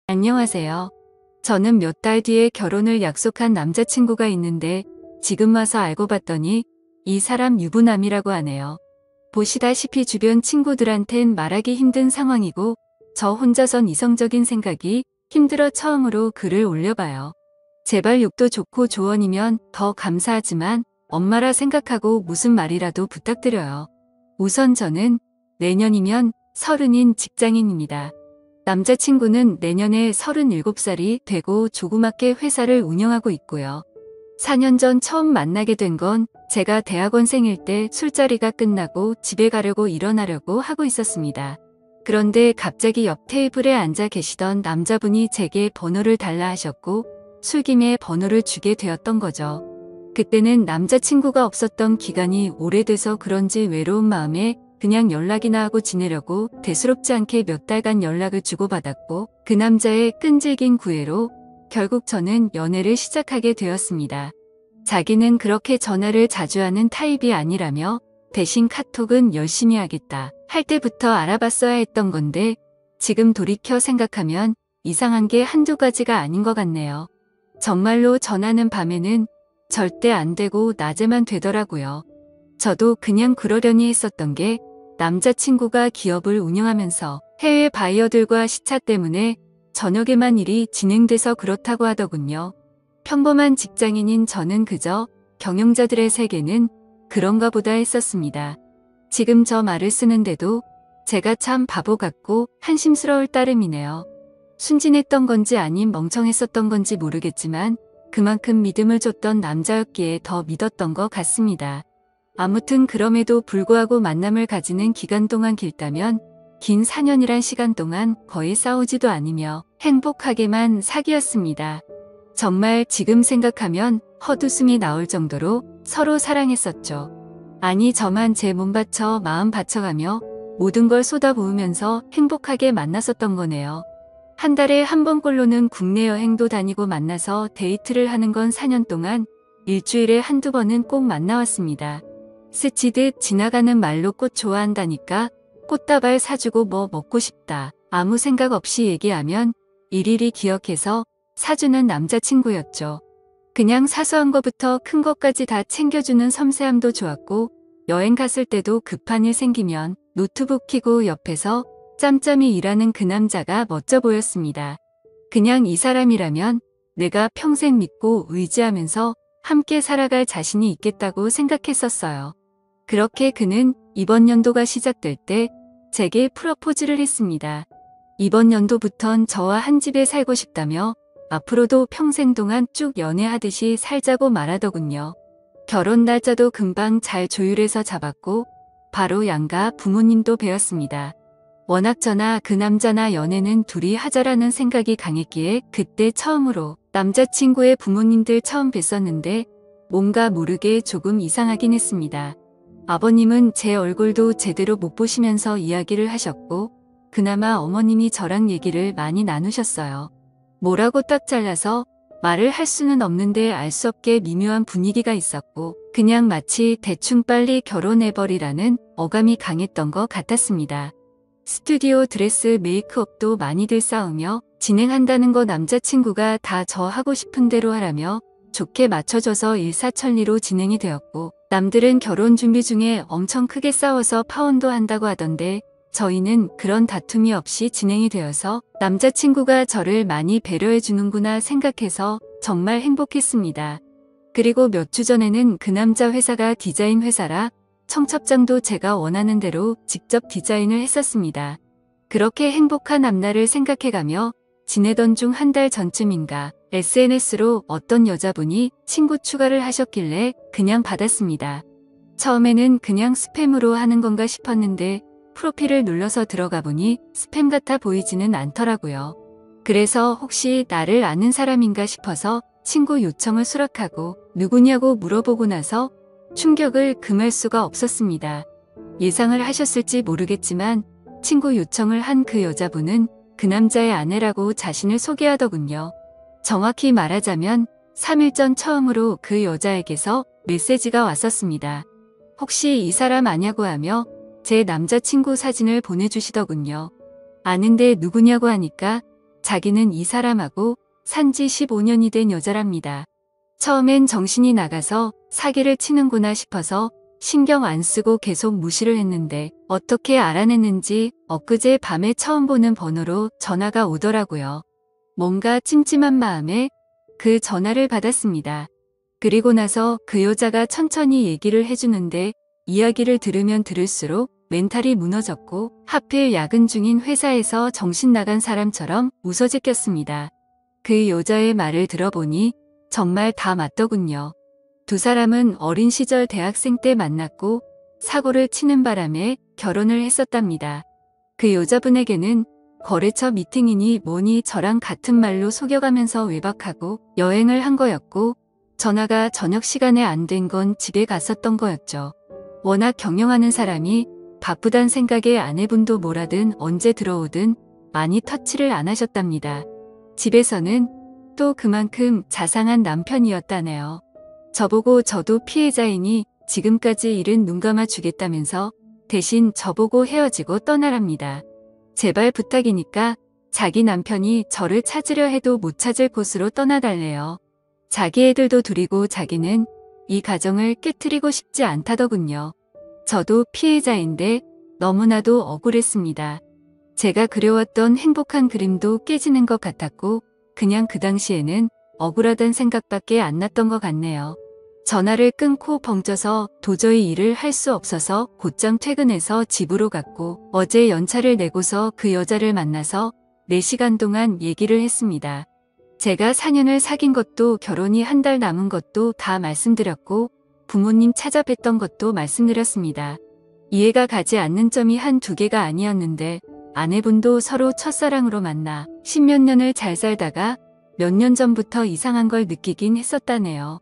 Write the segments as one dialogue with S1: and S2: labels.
S1: 안녕하세요. 저는 몇 달 뒤에 결혼을 약속한 남자친구가 있는데 지금 와서 알고 봤더니 이 사람 유부남이라고 하네요. 보시다시피 주변 친구들한텐 말하기 힘든 상황이고 저 혼자선 이성적인 생각이 힘들어 처음으로 글을 올려봐요. 제발 욕도 좋고 조언이면 더 감사하지만 엄마라 생각하고 무슨 말이라도 부탁드려요. 우선 저는 내년이면 30인 직장인입니다. 남자친구는 내년에 37살이 되고 조그맣게 회사를 운영하고 있고요. 4년 전 처음 만나게 된 건 제가 대학원생일 때 술자리가 끝나고 집에 가려고 일어나려고 하고 있었습니다. 그런데 갑자기 옆 테이블에 앉아 계시던 남자분이 제게 번호를 달라 하셨고 술김에 번호를 주게 되었던 거죠. 그때는 남자친구가 없었던 기간이 오래돼서 그런지 외로운 마음에 그냥 연락이나 하고 지내려고 대수롭지 않게 몇 달간 연락을 주고받았고 그 남자의 끈질긴 구애로 결국 저는 연애를 시작하게 되었습니다. 자기는 그렇게 전화를 자주 하는 타입이 아니라며 대신 카톡은 열심히 하겠다 할 때부터 알아봤어야 했던 건데 지금 돌이켜 생각하면 이상한 게 한두 가지가 아닌 것 같네요. 정말로 전화는 밤에는 절대 안 되고 낮에만 되더라고요. 저도 그냥 그러려니 했었던 게 남자친구가 기업을 운영하면서 해외 바이어들과 시차 때문에 저녁에만 일이 진행돼서 그렇다고 하더군요. 평범한 직장인인 저는 그저 경영자들의 세계는 그런가 보다 했었습니다. 지금 저 말을 쓰는데도 제가 참 바보 같고 한심스러울 따름이네요. 순진했던 건지 아님 멍청했었던 건지 모르겠지만 그만큼 믿음을 줬던 남자였기에 더 믿었던 것 같습니다. 아무튼 그럼에도 불구하고 만남을 가지는 기간 동안 길다면 긴 4년이란 시간 동안 거의 싸우지도 않으며 행복하게만 사귀었습니다. 정말 지금 생각하면 헛웃음이 나올 정도로 서로 사랑했었죠. 아니 저만 제 몸 바쳐 마음 바쳐가며 모든 걸 쏟아부으면서 행복하게 만났었던 거네요. 한 달에 한 번꼴로는 국내 여행도 다니고 만나서 데이트를 하는 건 4년 동안 일주일에 한두 번은 꼭 만나왔습니다. 스치듯 지나가는 말로 꽃 좋아한다니까 꽃다발 사주고 뭐 먹고 싶다. 아무 생각 없이 얘기하면 일일이 기억해서 사주는 남자친구였죠. 그냥 사소한 것부터 큰 것까지 다 챙겨주는 섬세함도 좋았고 여행 갔을 때도 급한 일 생기면 노트북 켜고 옆에서 짬짬이 일하는 그 남자가 멋져 보였습니다. 그냥 이 사람이라면 내가 평생 믿고 의지하면서 함께 살아갈 자신이 있겠다고 생각했었어요. 그렇게 그는 이번 연도가 시작될 때 제게 프러포즈를 했습니다. 이번 연도부턴 저와 한 집에 살고 싶다며 앞으로도 평생 동안 쭉 연애하듯이 살자고 말하더군요. 결혼 날짜도 금방 잘 조율해서 잡았고 바로 양가 부모님도 뵈었습니다. 워낙 저나 그 남자나 연애는 둘이 하자라는 생각이 강했기에 그때 처음으로 남자친구의 부모님들 처음 뵀었는데 뭔가 모르게 조금 이상하긴 했습니다. 아버님은 제 얼굴도 제대로 못 보시면서 이야기를 하셨고 그나마 어머님이 저랑 얘기를 많이 나누셨어요. 뭐라고 딱 잘라서 말을 할 수는 없는데 알 수 없게 미묘한 분위기가 있었고 그냥 마치 대충 빨리 결혼해버리라는 어감이 강했던 것 같았습니다. 스튜디오 드레스 메이크업도 많이들 싸우며 진행한다는 거 남자친구가 다 저 하고 싶은 대로 하라며 좋게 맞춰줘서 일사천리로 진행이 되었고 남들은 결혼 준비 중에 엄청 크게 싸워서 파혼도 한다고 하던데 저희는 그런 다툼이 없이 진행이 되어서 남자친구가 저를 많이 배려해 주는구나 생각해서 정말 행복했습니다. 그리고 몇 주 전에는 그 남자 회사가 디자인 회사라 청첩장도 제가 원하는 대로 직접 디자인을 했었습니다. 그렇게 행복한 앞날을 생각해가며 지내던 중 한 달 전쯤인가 SNS로 어떤 여자분이 친구 추가를 하셨길래 그냥 받았습니다. 처음에는 그냥 스팸으로 하는 건가 싶었는데 프로필을 눌러서 들어가 보니 스팸 같아 보이지는 않더라고요. 그래서 혹시 나를 아는 사람인가 싶어서 친구 요청을 수락하고 누구냐고 물어보고 나서 충격을 금할 수가 없었습니다. 예상을 하셨을지 모르겠지만 친구 요청을 한 그 여자분은 그 남자의 아내라고 자신을 소개하더군요. 정확히 말하자면 3일 전 처음으로 그 여자에게서 메시지가 왔었습니다. 혹시 이 사람 아냐고 하며 제 남자친구 사진을 보내주시더군요. 아는데 누구냐고 하니까 자기는 이 사람하고 산지 15년이 된 여자랍니다. 처음엔 정신이 나가서 사기를 치는구나 싶어서 신경 안 쓰고 계속 무시를 했는데 어떻게 알아냈는지 엊그제 밤에 처음 보는 번호로 전화가 오더라고요. 뭔가 찜찜한 마음에 그 전화를 받았습니다. 그리고 나서 그 여자가 천천히 얘기를 해주는데 이야기를 들으면 들을수록 멘탈이 무너졌고 하필 야근 중인 회사에서 정신 나간 사람처럼 웃어제꼈습니다. 그 여자의 말을 들어보니 정말 다 맞더군요. 두 사람은 어린 시절 대학생 때 만났고 사고를 치는 바람에 결혼을 했었답니다. 그 여자분에게는 거래처 미팅이니 뭐니 저랑 같은 말로 속여가면서 외박하고 여행을 한 거였고 전화가 저녁 시간에 안 된 건 집에 갔었던 거였죠. 워낙 경영하는 사람이 바쁘단 생각에 아내분도 뭐라든 언제 들어오든 많이 터치를 안 하셨답니다. 집에서는 또 그만큼 자상한 남편이었다네요. 저보고 저도 피해자이니 지금까지 일은 눈 감아 주겠다면서 대신 저보고 헤어지고 떠나랍니다. 제발 부탁이니까 자기 남편이 저를 찾으려 해도 못 찾을 곳으로 떠나달래요. 자기 애들도 둘이고 자기는 이 가정을 깨트리고 싶지 않다더군요. 저도 피해자인데 너무나도 억울했습니다. 제가 그려왔던 행복한 그림도 깨지는 것 같았고 그냥 그 당시에는 억울하단 생각밖에 안 났던 것 같네요. 전화를 끊고 벙쪄서 도저히 일을 할 수 없어서 곧장 퇴근해서 집으로 갔고 어제 연차를 내고서 그 여자를 만나서 4시간 동안 얘기를 했습니다. 제가 4년을 사귄 것도 결혼이 한 달 남은 것도 다 말씀드렸고 부모님 찾아뵀던 것도 말씀드렸습니다. 이해가 가지 않는 점이 한두 개가 아니었는데 아내분도 서로 첫사랑으로 만나 10몇 년을 잘 살다가 몇 년 전부터 이상한 걸 느끼긴 했었다네요.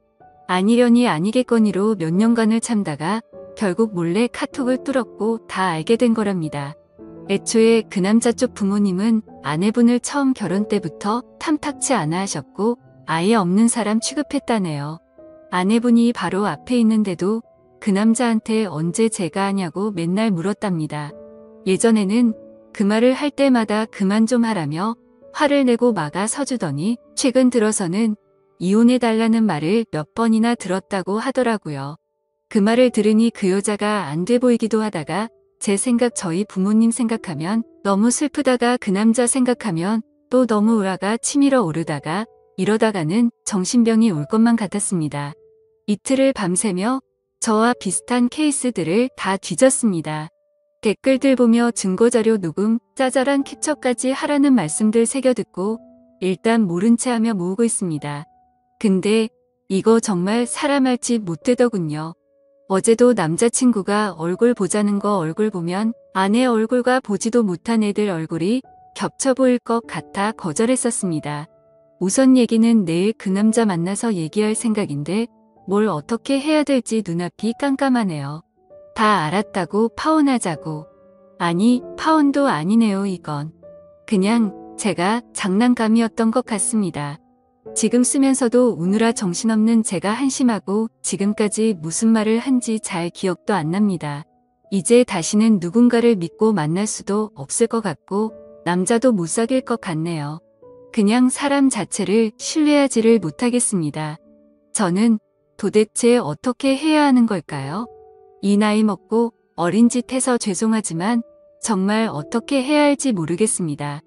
S1: 아니려니 아니겠거니로 몇 년간을 참다가 결국 몰래 카톡을 뚫었고 다 알게 된 거랍니다. 애초에 그 남자 쪽 부모님은 아내분을 처음 결혼 때부터 탐탁치 않아 하셨고 아예 없는 사람 취급했다네요. 아내분이 바로 앞에 있는데도 그 남자한테 언제 제가 하냐고 맨날 물었답니다. 예전에는 그 말을 할 때마다 그만 좀 하라며 화를 내고 막아 서주더니 최근 들어서는 이혼해달라는 말을 몇 번이나 들었다고 하더라고요. 그 말을 들으니 그 여자가 안 돼 보이기도 하다가 제 생각 저희 부모님 생각하면 너무 슬프다가 그 남자 생각하면 또 너무 우라가 치밀어 오르다가 이러다가는 정신병이 올 것만 같았습니다. 이틀을 밤새며 저와 비슷한 케이스들을 다 뒤졌습니다. 댓글들 보며 증거자료 녹음, 짜잘한 캡처까지 하라는 말씀들 새겨듣고 일단 모른 체 하며 모으고 있습니다. 근데 이거 정말 사람 할 짓 못되더군요. 어제도 남자친구가 얼굴 보자는 거 얼굴 보면 아내 얼굴과 보지도 못한 애들 얼굴이 겹쳐 보일 것 같아 거절했었습니다. 우선 얘기는 내일 그 남자 만나서 얘기할 생각인데 뭘 어떻게 해야 될지 눈앞이 깜깜하네요. 다 알았다고 파혼하자고. 아니, 파혼도 아니네요 이건. 그냥 제가 장난감이었던 것 같습니다. 지금 쓰면서도 우느라 정신없는 제가 한심하고 지금까지 무슨 말을 한지 잘 기억도 안 납니다. 이제 다시는 누군가를 믿고 만날 수도 없을 것 같고 남자도 못 사귈 것 같네요. 그냥 사람 자체를 신뢰하지를 못하겠습니다. 저는 도대체 어떻게 해야 하는 걸까요? 이 나이 먹고 어린 짓 해서 죄송하지만 정말 어떻게 해야 할지 모르겠습니다.